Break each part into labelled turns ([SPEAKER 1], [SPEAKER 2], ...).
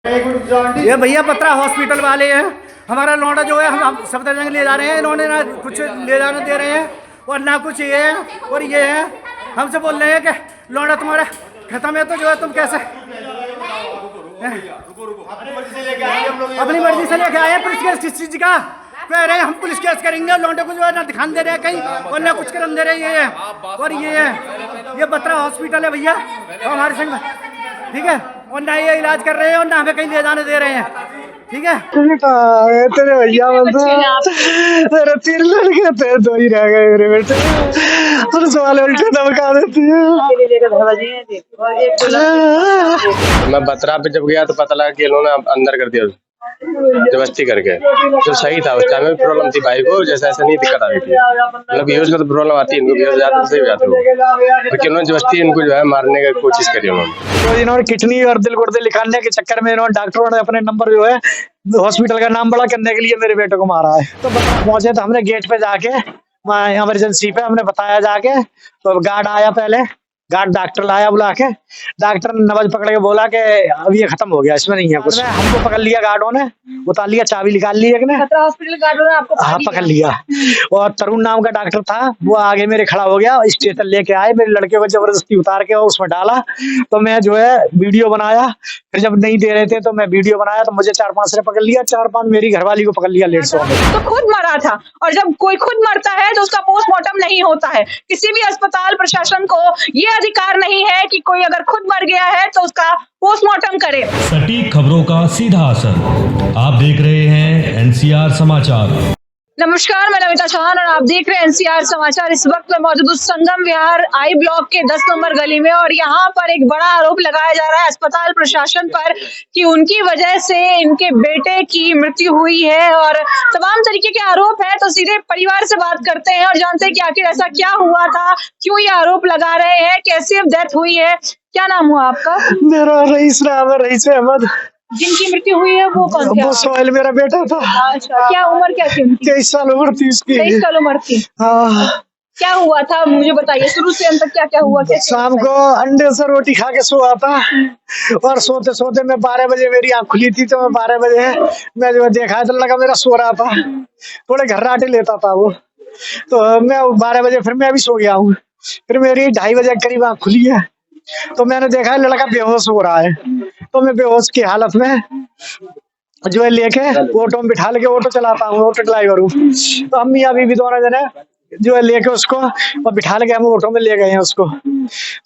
[SPEAKER 1] ये भैया बत्रा हॉस्पिटल वाले हैं। हमारा लौंडा जो है हम सफदरजंग ले जा रहे हैं। इन्होंने ना कुछ ले जाने दे रहे हैं और ना कुछ ये है और ये है। हमसे बोल रहे हैं कि लौंडा तुम्हारा खत्म है तो जो है तुम कैसे अपनी मर्जी से लेके आए। पुलिस केस किस चीज का कह रहे हैं? हम पुलिस केस करेंगे। लौंडे को जो है ना दिखाने दे रहे हैं कहीं और ना कुछ करने दे रहे। ये है और ये है। ये बत्रा हॉस्पिटल है भैया हमारे संग, ठीक है। और ना ये इलाज कर रहे हैं और ना हमें कहीं ले जाने दे रहे हैं, ठीक है।
[SPEAKER 2] तेरे भैया तेरे 3 लड़के थे, 2 ही रह गए मेरे बेटे। और सवाल उल्टे धमका देती है।
[SPEAKER 3] मैं बत्रा पे जब गया तो पता लगा कि इन्होंने अंदर कर दिया जबरदस्ती करके। जो सही था उस टाइम में प्रॉब्लम थी भाई को, जैसे ऐसा नहीं दिक्कत आ रही थी। मतलब बेहोश का तो प्रॉब्लम आती है, इनको बेहोश जाते सही जाते हो, लेकिन उन्होंने जबरदस्ती इनको जो है मारने की कोशिश करी उन्होंने।
[SPEAKER 2] तो इन्होंने किडनी और दिल गुर्दे निकालने के चक्कर में इन्होंने डॉक्टरों ने अपने नंबर जो है हॉस्पिटल का नाम बड़ा करने के लिए मेरे बेटे को मारा है। तो पहुंचे तो हमने गेट पे जाके इमरजेंसी पे हमने बताया जाके, तो गार्ड आया पहले, गार्ड डॉक्टर लाया बुला के। डॉक्टर ने नब्ज पकड़ के बोला कि अब ये खत्म हो गया, इसमें नहीं है कुछ। हमको पकड़ लिया गार्डों ने, उतार लिया, चाबी निकाल ली एक ने।
[SPEAKER 4] हॉस्पिटल गार्डों ने आपको
[SPEAKER 2] हाँ पकड़ लिया। और तरुण नाम का डॉक्टर था, वो आगे मेरे खड़ा हो गया, स्टेशन लेके आए, मेरे लड़के को जबरदस्ती उतार के उसमें डाला। तो मैं जो है वीडियो बनाया, फिर जब नहीं दे रहे थे तो मैं वीडियो बनाया, तो मुझे 4-5 ने पकड़ लिया, 4-5 मेरी घरवाली को पकड़ लिया लेट सो में।
[SPEAKER 4] तो खुद मरा था, और जब कोई खुद मरता है तो उसका पोस्टमार्टम नहीं होता है। किसी भी अस्पताल प्रशासन को ये अधिकार नहीं है कि कोई अगर खुद मर गया है तो उसका पोस्टमार्टम करे।
[SPEAKER 5] सटीक खबरों का सीधा असर। आप देख रहे हैं एनसीआर समाचार।
[SPEAKER 4] नमस्कार, मैं नमिता चौहान और आप देख रहे हैं एनसीआर समाचार। इस वक्त मैं मौजूद हूँ संगम विहार आई ब्लॉक के 10 नंबर गली में, और यहाँ पर एक बड़ा आरोप लगाया जा रहा है अस्पताल प्रशासन पर कि उनकी वजह से इनके बेटे की मृत्यु हुई है, और तमाम तरीके के आरोप हैं। तो सीधे परिवार से बात करते हैं और जानते हैं कि आखिर ऐसा क्या हुआ था, क्यों ये आरोप लगा रहे हैं, कैसे अब डेथ हुई है। क्या नाम हुआ आपका?
[SPEAKER 2] मेरा रईस नाम है, रईस अहमद।
[SPEAKER 4] जिनकी मृत्यु हुई है वो कौन थे?
[SPEAKER 2] वो सोहेल मेरा बेटा था।
[SPEAKER 4] अच्छा, क्या उम्र क्या थी उनकी?
[SPEAKER 2] 23 साल उम्र थी उसकी।
[SPEAKER 4] 23 साल उम्र थी।
[SPEAKER 2] हाँ।
[SPEAKER 4] क्या हुआ था मुझे बताइए, शुरू से अंत तक क्या क्या हुआ?
[SPEAKER 2] शाम को अंडे से रोटी खा के सोया था, और सोते सोते मैं 12 बजे मेरी आँख खुली थी, तो मैं 12 बजे मैं जो देखा तो लगा मेरा सो रहा था, थोड़े घर्राटे लेता था वो। तो मैं 12 बजे फिर मैं भी सो गया हूँ। फिर मेरी 2:30 बजे करीब आँख खुली है, तो मैंने देखा लड़का बेहोश हो रहा है। तो मैं बेहोश की हालत में जो है लेके ऑटो में बिठा लेके, ऑटो चलाता हूँ, ऑटो ड्राइवर हूँ। तो अम्मी अभी भी दोनों जने जो है लेके उसको और बिठा लेके हम ऑटो में ले गए हैं उसको।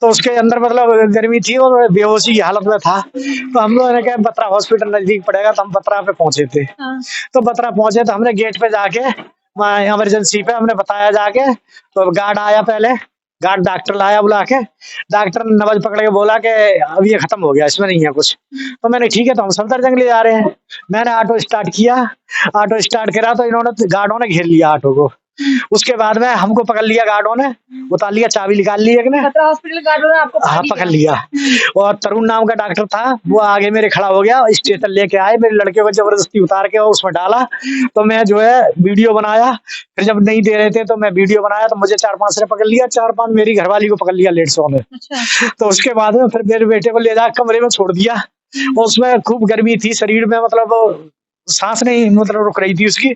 [SPEAKER 2] तो उसके अंदर मतलब गर्मी थी और बेहोशी की हालत में था। तो हम लोगों ने कहा बत्रा हॉस्पिटल नजदीक पड़ेगा, तो हम बत्रा पे पहुंचे थे। तो बत्रा पहुंचे तो हमने गेट पे जाके इमरजेंसी पे हमने बताया जाके, तो गार्ड आया पहले, गार्ड डॉक्टर लाया बुला के। डॉक्टर ने नब्ज पकड़ के बोला कि अब ये खत्म हो गया, इसमें नहीं है कुछ। तो मैंने ठीक है, तो हम सफदरजंग ले जा रहे हैं। मैंने ऑटो स्टार्ट किया, ऑटो स्टार्ट करा तो इन्होंने गार्डों ने घेर लिया ऑटो को। उसके बाद में हमको पकड़ लिया गार्डों ने, उतार लिया, चाबी निकाल ली एक ने।
[SPEAKER 4] हॉस्पिटल गार्डों ने आपको
[SPEAKER 2] हाँ पकड़ लिया। और तरुण नाम का डॉक्टर था, वो आगे मेरे खड़ा हो गया, स्टेशन लेके आए, मेरे लड़के को जबरदस्ती उतार के उसमें डाला। तो मैं जो है वीडियो बनाया, फिर जब नहीं दे रहे थे तो मैं वीडियो बनाया, तो मुझे 4-5 ने पकड़ लिया, 4-5 मेरी घरवाली को पकड़ लिया लेट सो में। तो उसके बाद में फिर मेरे बेटे को ले जाकर कमरे में छोड़ दिया। उसमें खूब गर्मी थी शरीर में, मतलब सांस नहीं मतलब रुक रही थी उसकी।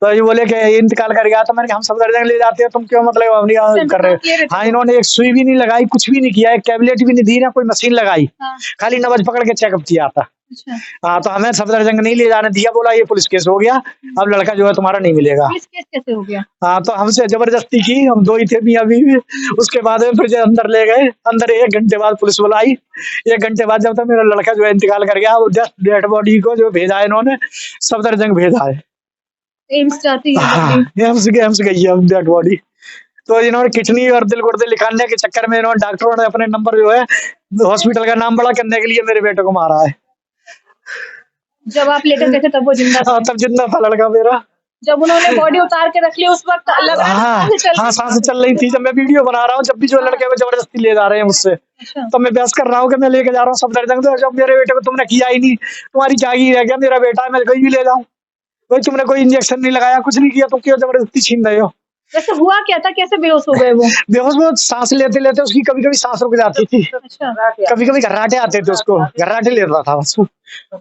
[SPEAKER 2] तो ये बोले कि इंतकाल कर गया। तो मैंने कहा हम सफदरजंग ले जाते हैं, तुम क्यों मतलब कर रहे हो? हाँ, इन्होंने एक सुई भी नहीं लगाई, कुछ भी नहीं किया, एक टैबलेट भी नहीं दी, ना कोई मशीन लगाई। खाली नब्ज पकड़ के चेकअप किया था। हाँ, तो हमें सफदरजंग नहीं ले जाने दिया, बोला ये पुलिस केस हो गया, अब लड़का जो है तुम्हारा नहीं मिलेगा।
[SPEAKER 4] पुलिस केस कैसे हो गया?
[SPEAKER 2] हाँ, तो हमसे जबरदस्ती की, हम 2 ही थे मियां बीवी। उसके बाद फिर जो अंदर ले गए, अंदर 1 घंटे बाद पुलिस बुलाई। 1 घंटे बाद जब तक मेरा लड़का जो है इंतकाल कर गया, वो जस्ट डेड बॉडी को जो भेजा है इन्होंने, सफदरजंग भेजा है।
[SPEAKER 4] एम्स जाती है?
[SPEAKER 2] हाँ, एम्स गई है डेड बॉडी। तो इन्होंने किडनी और दिल गुर्दे निकालने के चक्कर में इन्होंने डॉक्टरों ने अपने नंबर जो है हॉस्पिटल का नाम बड़ा करने के लिए मेरे बेटे को मारा है।
[SPEAKER 4] जब आप लेकर गए थे तब वो जिंदा था?
[SPEAKER 2] हाँ, तब जिंदा था लड़का मेरा।
[SPEAKER 4] जब उन्होंने बॉडी उतार के रख ली उस वक्त लगा
[SPEAKER 2] हाँ, सांसें चल रही थी। जब मैं वीडियो बना रहा हूँ, जब भी जो लड़के को जबरदस्ती ले जा रहे हैं मुझसे, तो मैं बहस कर रहा हूँ कि मैं लेके जा रहा हूँ सफदरजंग। तो जब मेरे बेटे को तुमने किया ही नहीं, तुम्हारी जागी रह गया, मेरा बेटा है, मैं कहीं भी ले जाऊँ, तुमने कोई इंजेक्शन नहीं लगाया, कुछ नहीं किया, तो क्यों जबरदस्ती छीन रहे हो?
[SPEAKER 4] वैसे हुआ क्या था, कैसे बेहोश हो गए वो?
[SPEAKER 2] बेहोश वो सांस लेते लेते उसकी कभी कभी सांस रुक जाती थी,
[SPEAKER 4] अच्छा,
[SPEAKER 2] कभी कभी घर्राटे आते थे उसको, घर्राटे लेता था बस,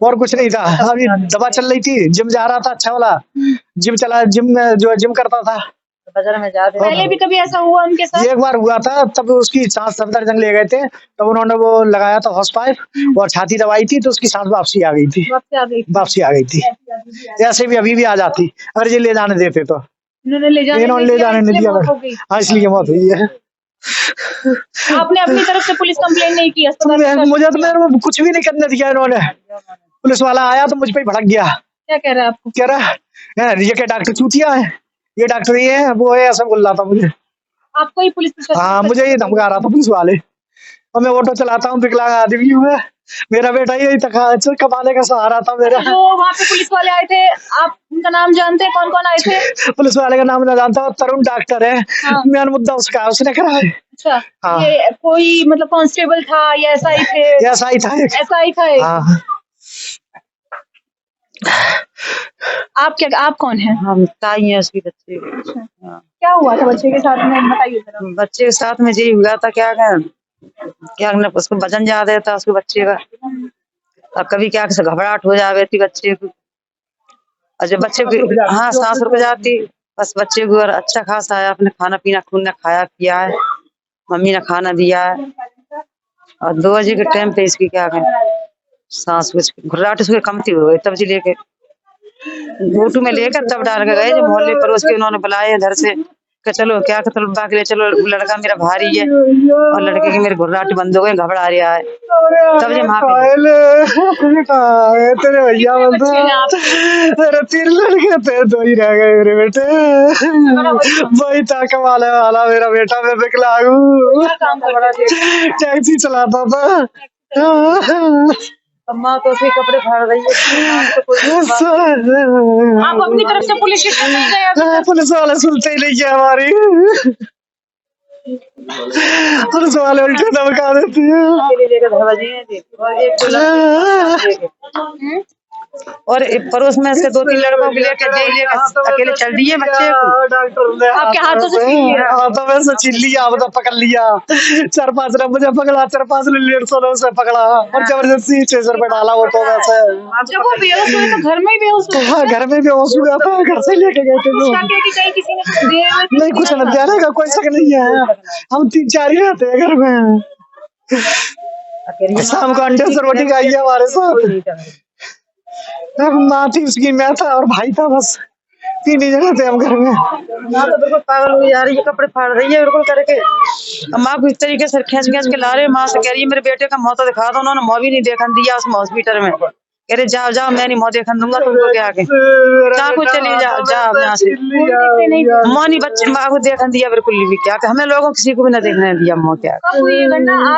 [SPEAKER 2] और कुछ नहीं था। अभी दवा चल रही थी, जिम जा रहा था, अच्छा वाला जिम में जो जिम करता था।
[SPEAKER 4] पहले भी कभी ऐसा हुआ उनके साथ?
[SPEAKER 2] एक बार हुआ था, तब उसकी सांस सफदरजंग ले गए थे, तब उन्होंने वो लगाया था हॉर्स पाइप और छाती दबाई थी, तो उसकी सांस वापसी आ गई थी, वापसी आ गई थी। ऐसे भी अभी भी आ जाती अगर ये ले जाने देते तो।
[SPEAKER 4] इन्होंने ले जाने
[SPEAKER 2] नहीं दिया। हाँ, इसलिए मौत हुई है।
[SPEAKER 4] आपने अपनी तरफ से पुलिस कंप्लेंट नहीं की?
[SPEAKER 2] मुझे तो मेरे कुछ भी नहीं करने दिया इन्होंने। पुलिस वाला आया तो मुझ पे ही भड़क गया।
[SPEAKER 4] क्या कह रहा है आपको?
[SPEAKER 2] कह रहा है ये क्या डॉक्टर चूतिया है, ये डॉक्टर ये है वो है, ऐसा बोल रहा था मुझे।
[SPEAKER 4] आपको ही पुलिस?
[SPEAKER 2] हाँ, मुझे ये धमका रहा था पुलिस वाले। और मैं ऑटो चलाता हूँ, विकलांग आदमी हूँ मैं, मेरा बेटा यही तक कमाने का सहारा था मेरा।
[SPEAKER 4] जो वहाँ पे पुलिस वाले आए थे, आप उनका नाम जानते हैं? कौन कौन आए थे?
[SPEAKER 2] पुलिस वाले का नाम ना जानता, तरुण डॉक्टर है।
[SPEAKER 4] हाँ।
[SPEAKER 2] मेन मुद्दा उसका है, उसने करा है।
[SPEAKER 4] अच्छा,
[SPEAKER 2] हाँ।
[SPEAKER 4] ये कोई मतलब कांस्टेबल था या एसआई थे?
[SPEAKER 2] एसआई था एक।
[SPEAKER 4] एसआई था एक।
[SPEAKER 2] हाँ।
[SPEAKER 4] आप कौन हैं?
[SPEAKER 6] हम ताई हैं उसकी बच्चे।
[SPEAKER 4] क्या हुआ था बच्चे के साथ में, बताइए जरा।
[SPEAKER 6] बच्चे के साथ में यही हुआ था, क्या उसको वजन ज्यादा था उसके बच्चे का, और कभी क्या से घबराहट हो जाती थी बच्चे को, और जब बच्चे को हाँ सांस रुक जाती, बस बच्चे को अच्छा खासा है, अपने खाना पीना खून ने खाया पिया है, मम्मी ने खाना दिया है, और 2 बजे के टाइम पे इसकी क्या कहें सांस कुछ घबराहट उसकी कमती हो गई, तब जी लेके घोटू में लेकर तब डाल के गए। जब मोहल्ले पड़ोस के उन्होंने बुलाए इधर से कि चलो क्या तलबा के लिए, चलो लड़का मेरा भारी है और लड़के की मेरे घबराहट बंद हो गए, घबरा रहा है, तब जब
[SPEAKER 2] तेरे भैया तेरे 3 लड़के थे, 2 ही रह गए मेरे बेटे, वही था कमाने वाला मेरा बेटा। मैं विकलांग हूँ, टैक्सी चलाता था।
[SPEAKER 6] अम्मा तो उसके कपड़े फाड़ रही है।
[SPEAKER 4] आप अपनी तरफ से पुलिस की
[SPEAKER 2] पुलिस वाले सुनते ही नहीं है हमारी, पुलिस वाले उल्टे धमका देते हैं।
[SPEAKER 6] और पड़ोस में से 2-3 लड़कों को लेकर अकेले चल दिए बच्चे को,
[SPEAKER 2] डॉक्टर
[SPEAKER 4] आपके हाथों से
[SPEAKER 2] हाथों में से छीन लिया, मतलब पकड़ लिया, 4-5 ने मुझे पकड़ा, 4-5 ने 150 ने उसे पकड़ा और जबरदस्ती स्टेशन पे डाला ऑटो में से।
[SPEAKER 4] जब वो बेहोश हुए तो घर में ही बेहोश हुए?
[SPEAKER 2] हाँ, घर में बेहोश हुआ था, घर से लेके गए थे लोग।
[SPEAKER 4] किसी ने कुछ दिया?
[SPEAKER 2] नहीं, कुछ न देने का कोई शक नहीं है, हम 3-4 ही रहते हैं घर में। शाम को अंडे से रोटी खाई है हमारे साथ। माँ थी उसकी, मैं था और भाई था, बस 3 ही जने थे हम घर में।
[SPEAKER 6] माँ तो बिल्कुल पागल हो जा रही है, कपड़े फाड़ रही है बिल्कुल करके, माँ को इस तरीके से खींच के ला रहे। माँ से कह रही है मेरे बेटे का मुँह तो दिखा दो, उन्होंने मुँह भी नहीं देखने दिया उसमें हॉस्पिटल में, कह रहे जाओ जाओ मैं नहीं मुँह देखने दूंगा तुमको, क्या आगे को चली जाओ जाओ यहाँ से। मुँह नहीं बच्चे माँ को देखने दिया बिल्कुल भी, क्या हमें लोगों किसी को भी न देखने दिया मुँह। क्या
[SPEAKER 4] आज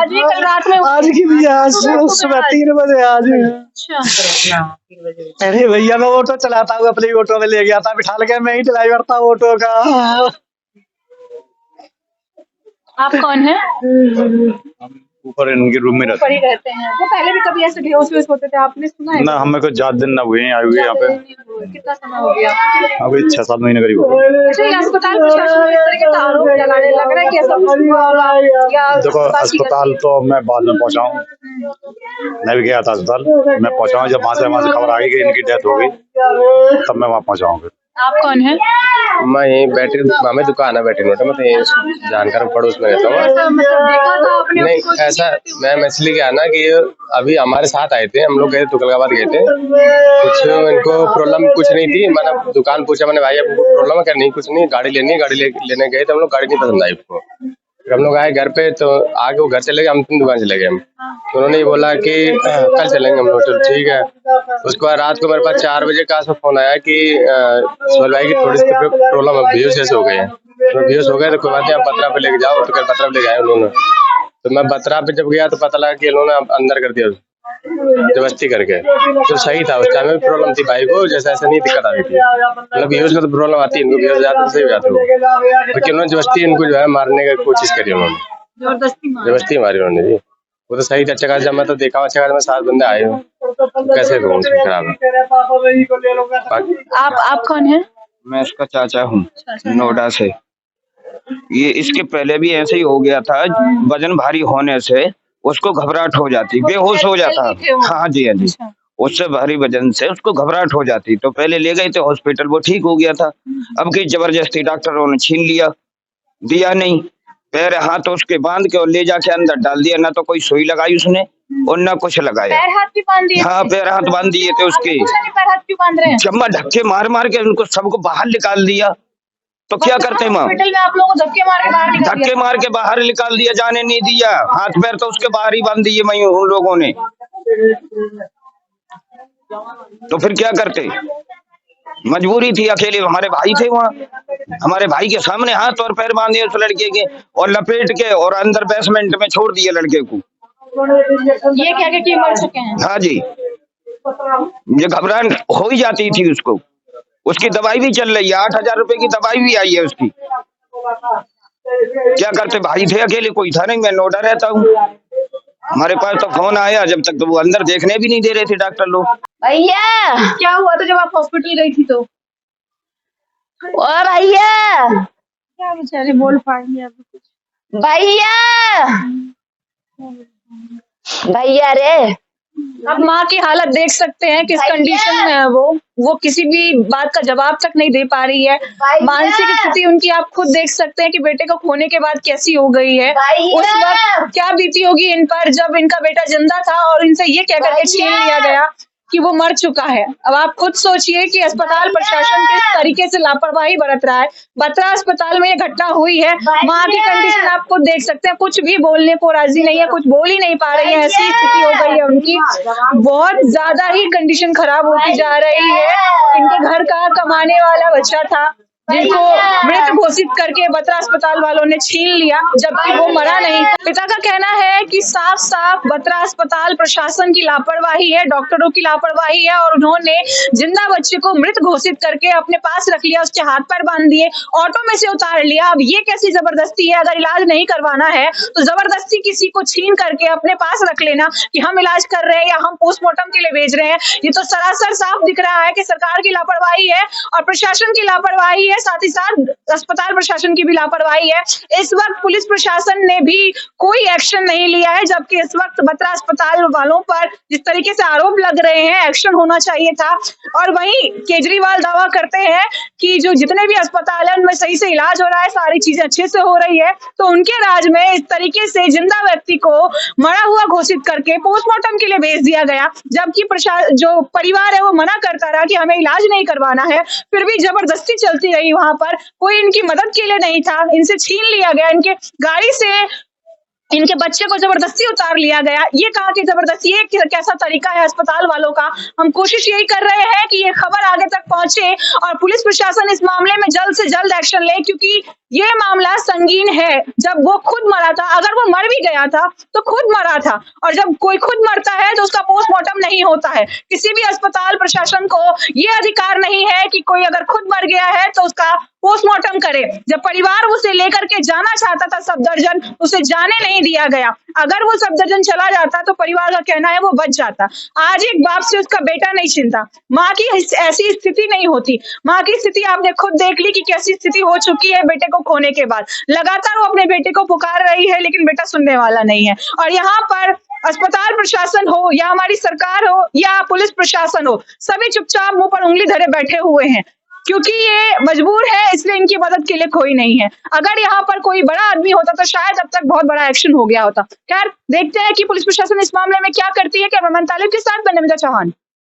[SPEAKER 4] भी कल रात में?
[SPEAKER 2] आज की भी, आज सुबह 3 बजे आज। अरे भैया मैं ऑटो चलाता हूँ, अपने ऑटो में ले गया था बिठा के, मैं ही ड्राइवर था ऑटो का।
[SPEAKER 4] आप कौन है?
[SPEAKER 7] ऊपर इनके रूम में
[SPEAKER 4] ऊपर ही रहते हैं। तो पहले भी कभी ऐसे बेहोश होते थे, आपने सुना है?
[SPEAKER 7] ना, हमें कुछ ज्यादा दिन ना हुए आए हुए यहाँ पे।
[SPEAKER 4] कितना समय हो गया?
[SPEAKER 7] अभी 6-7 महीने करीब हो गए।
[SPEAKER 4] अच्छा, ये अस्पताल प्रशासन इस तरह के आरोप लगाने लग रहा है कि ऐसा कुछ हुआ होगा?
[SPEAKER 7] देखो अस्पताल तो मैं बाद में पहुंचा हूँ, मैं भी गया था अस्पताल, मैं पहुंचा हूँ, जब वहाँ से खबर आई कि इनकी डेथ हो गई तब मैं वहाँ पहुंचा हूँ।
[SPEAKER 4] आप कौन है?
[SPEAKER 3] मैं यही बैठे, हमें दुकान है बैठे नोटे, मैं तो यही जानकर पड़ोस में रहता हूँ।
[SPEAKER 4] देखा था आपने?
[SPEAKER 3] नहीं ऐसा मैं इसलिए क्या ना कि अभी हमारे साथ आए थे, हम लोग गए तुगलकाबाद गए थे, कुछ इनको प्रॉब्लम कुछ नहीं थी, मैंने दुकान पूछा, मैंने भाई आपको प्रॉब्लम है क्या? नहीं कुछ नहीं, गाड़ी लेनी है, गाड़ी लेने गए तो हम लोग, गाड़ी नहीं पसंद आई उसको, फिर हम लोग आए घर पे तो आगे वो घर चले गए, हम 3 दुकान चले गए हम, तो उन्होंने ये बोला कि कल चलेंगे हम लोग, चलो ठीक है। उसके बाद रात को मेरे पास 4 बजे का फोन आया कि सोहल भाई की थोड़ी सी प्रॉब्लम है, बेहोश जैसे हो गए हैं, तो बेहोश हो गए तो कोई बात नहीं आप बत्रा पे लेके जाओ, तो कल बत्रा पे ले गए उन्होंने, तो मैं बत्रा पे जब गया तो पता लगा कि उन्होंने अंदर कर दिया जबरदस्ती करके, तो सही था उस टाइम में प्रॉब्लम थी भाई को, जैसे ऐसा नहीं दिक्कत आ रही थी, मतलब बेहोश का तो प्रॉब्लम आती है, इनको बेहोश जाते सही हो जाते हो, लेकिन उन्होंने जबरदस्ती इनको जो है मारने की कोशिश करी, उन्होंने जबरदस्ती मारी उन्होंने जी। वो तो सही था, अच्छा खासा जब मैं तो देखा अच्छा खासा, मैं 7 बंदे आए हो, कैसे कहूँ खराब है।
[SPEAKER 4] आप कौन है?
[SPEAKER 8] मैं इसका चाचा हूँ, नोएडा से। ये इसके पहले भी ऐसे ही हो गया था, वजन भारी होने से उसको घबराहट हो जाती, बेहोश हो जाता। हाँ जी, हाँ जी, उससे भारी वजन से उसको घबराहट हो जाती। तो पहले ले गए थे हॉस्पिटल, वो ठीक हो गया था। अब की जबरदस्ती डॉक्टरों ने छीन लिया, दिया नहीं, पैर हाथ उसके बांध के और ले जाके अंदर डाल दिया। ना तो कोई सुई लगाई उसने और ना कुछ लगाया।
[SPEAKER 4] पैर हाथ भी बांध दिए?
[SPEAKER 8] हाँ, पैर हाथ बांध दिए थे उसके।
[SPEAKER 4] पैर हाथ क्यों बांध रहे हैं?
[SPEAKER 8] चम्मा धक्के मार मार के उनको सबको बाहर निकाल दिया। तो क्या करते माँ?
[SPEAKER 4] हॉस्पिटल में आप लोगों को धक्के मार के बाहर निकाल दिया?
[SPEAKER 8] धक्के मार के बाहर निकाल दिया, जाने नहीं दिया। हाथ पैर तो उसके बाहर ही बांध दिए मैं उन लोगों ने। तो फिर क्या करते? मजबूरी थी, अकेले हमारे भाई थे वहाँ, हमारे भाई के सामने हाथ और पैर बांधे उस लड़के के और लपेट के और अंदर बेसमेंट में छोड़ दिए लड़के को।
[SPEAKER 4] ये क्या कि मर चुके हैं?
[SPEAKER 8] हाँ जी, ये घबराहट हो ही जाती थी उसको। उसकी दवाई भी चल रही है, 8,000 रुपए की दवाई भी आई है उसकी। क्या करते? भाई थे अकेले, कोई था नहीं, मैं नोएडा रहता हूँ। हमारे पास तो फोन आया, जब तक तो वो अंदर देखने भी नहीं दे रहे थे डॉक्टर लोग।
[SPEAKER 4] भैया क्या हुआ था जब आप हॉस्पिटल गई थी? तो
[SPEAKER 9] ओ भैया,
[SPEAKER 4] क्या बेचारे बोल पाएंगे अभी कुछ?
[SPEAKER 9] भैया, भैया रे,
[SPEAKER 4] आप माँ की हालत देख सकते हैं, किस कंडीशन में है वो किसी भी बात का जवाब तक नहीं दे पा रही है। मानसिक स्थिति उनकी आप खुद देख सकते हैं कि बेटे को खोने के बाद कैसी हो गई है। उस वक्त क्या बीती होगी इन पर जब इनका बेटा जिंदा था और इनसे ये कह करके छीन लिया गया कि वो मर चुका है। अब आप खुद सोचिए कि अस्पताल प्रशासन किस तरीके से लापरवाही बरत रहा है। बत्रा अस्पताल में ये घटना हुई है, माँ की कंडीशन आप खुद देख सकते हैं, कुछ भी बोलने को राजी नहीं है, कुछ बोल ही नहीं पा रही है, ऐसी स्थिति हो गई है उनकी। बहुत ज्यादा ही कंडीशन खराब होती जा रही है। इनके घर का कमाने वाला बच्चा था जिनको मृत घोषित करके बत्रा अस्पताल वालों ने छीन लिया, जबकि वो मरा नहीं। पिता का कहना है कि साफ साफ बत्रा अस्पताल प्रशासन की लापरवाही है, डॉक्टरों की लापरवाही है और उन्होंने जिंदा बच्चे को मृत घोषित करके अपने पास रख लिया, उसके हाथ पैर बांध दिए, ऑटो में से उतार लिया। अब ये कैसी जबरदस्ती है? अगर इलाज नहीं करवाना है तो जबरदस्ती किसी को छीन करके अपने पास रख लेना कि हम इलाज कर रहे हैं या हम पोस्टमार्टम के लिए भेज रहे हैं। ये तो सरासर साफ दिख रहा है कि सरकार की लापरवाही है और प्रशासन की लापरवाही है, साथ ही साथ अस्पताल प्रशासन की भी लापरवाही है। इस वक्त पुलिस प्रशासन ने भी कोई एक्शन नहीं लिया है, जबकि इस वक्त बत्रा अस्पताल वालों पर जिस तरीके से आरोप लग रहे हैं एक्शन होना चाहिए था। और वहीं केजरीवाल दावा करते हैं कि जो जितने भी अस्पताल है उनमें सही से इलाज हो रहा है, सारी चीजें अच्छे से हो रही है। तो उनके राज में इस तरीके से जिंदा व्यक्ति को मरा हुआ घोषित करके पोस्टमार्टम के लिए भेज दिया गया, जबकि जो परिवार है वो मना करता रहा कि हमें इलाज नहीं करवाना है, फिर भी जबरदस्ती चलती रही। वहां पर कोई इनकी मदद के लिए नहीं था, इनसे छीन लिया गया, इनके गाड़ी से इनके बच्चे को जबरदस्ती उतार लिया गया। ये कहा कि जबरदस्ती, ये कैसा तरीका है अस्पताल वालों का? हम कोशिश यही कर रहे हैं कि ये खबर आगे तक पहुंचे और पुलिस प्रशासन इस मामले में जल्द से जल्द एक्शन ले, क्योंकि ये मामला संगीन है। जब वो खुद मरा था, अगर वो मर भी गया था तो खुद मरा था, और जब कोई खुद मरता है तो उसका पोस्टमार्टम नहीं होता है। किसी भी अस्पताल प्रशासन को ये अधिकार नहीं है कि कोई अगर खुद मर गया है तो उसका पोस्टमार्टम करे। जब परिवार उसे लेकर के जाना चाहता था सफदरजंग, उसे जाने नहीं दिया गया। अगर वो सफदरजंग चला जाता तो परिवार का कहना है वो बच जाता। आज एक बाप से उसका बेटा नहीं छिनता, माँ की ऐसी स्थिति नहीं होती। माँ की स्थिति आपने खुद देख ली कि कैसी स्थिति हो चुकी है बेटे को खोने के बाद। लगातार वो अपने बेटे को पुकार रही है लेकिन बेटा सुनने वाला नहीं है। और यहाँ पर अस्पताल प्रशासन हो या हमारी सरकार हो या पुलिस प्रशासन हो, सभी चुपचाप मुंह पर उंगली धरे बैठे हुए हैं, क्योंकि ये मजबूर है, इसलिए इनकी मदद के लिए कोई नहीं है। अगर यहाँ पर कोई बड़ा आदमी होता तो शायद अब तक बहुत बड़ा एक्शन हो गया होता। खैर, देखते हैं कि पुलिस प्रशासन इस मामले में क्या करती है। कैमरामैन तालिब के साथ मैं नमिता चौहान।